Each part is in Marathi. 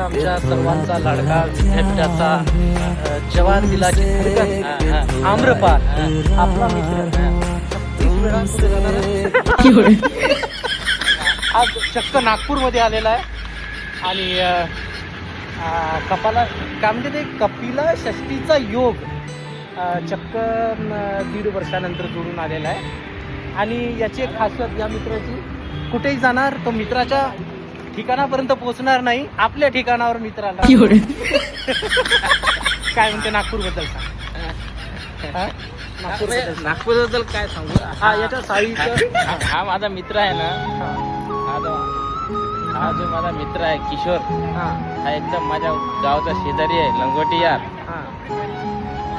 आमच्या सर्वांचा लाडका विद्यापीठाचा जवान दिलाची धडकन आम्रपाल आपला मित्र 36 वेळा कुठे जाणार आहे? आज चक्क नागपूरमध्ये आलेला आहे आणि कपाला काय म्हणते ते कपिला षष्टीचा योग चक्क 1.5 वर्षानंतर जोडून आलेला आहे. आणि याची एक खासियत या मित्राची, कुठेही जाणार तो मित्राच्या ठिकाणापर्यंत पोहोचणार नाही, आपल्या ठिकाणावर मित्राला. काय म्हणते नागपूरबद्दल सांग. नागपूरबद्दल काय सांगू. हा याच्या साईचं हा माझा मित्र आहे ना, हा जो माझा मित्र आहे किशोर, हा एकदम माझ्या गावचा शेजारी आहे, लंगोटी यार.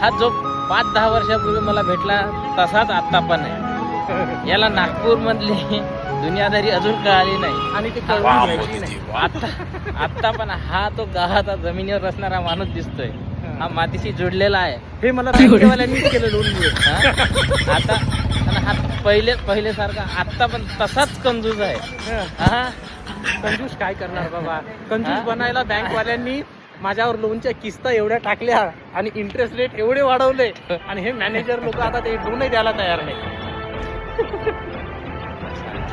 हा जो 5-10 वर्षापूर्वी मला भेटला तसाच आत्ता पण आहे. याला नागपूर मधली दुनियादारी अजून कळाली नाही आणि ते कळवून घ्यायची नाही. आत्ता पण हा तो गावात जमिनीवर असणारा माणूस दिसतोय. हा मातीशी जोडलेला आहे. हे मला बँकेवाल्यांनीच केलं लोनमुळे. आता आणि हा पहिले सारखा आत्ता पण तसाच कंजूस आहे. हा कंजूस काय करणार बाबा, कंजूस बनायला बँकवाल्यांनी माझ्यावर लोनच्या किस्ता एवढ्या टाकल्या आणि इंटरेस्ट रेट एवढे वाढवले आणि हे मॅनेजर लोक आता ते लोनही द्यायला तयार नाही.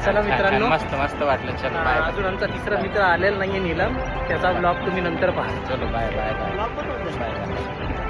चला मित्रांनो, मस्त मस्त वाटलं. चल बाय. अजून आमचा तिसरा मित्र आलेला नाहीये नीलम, त्याचा ब्लॉग तुम्ही नंतर पहा. चलो बाय बाय बाय बाय.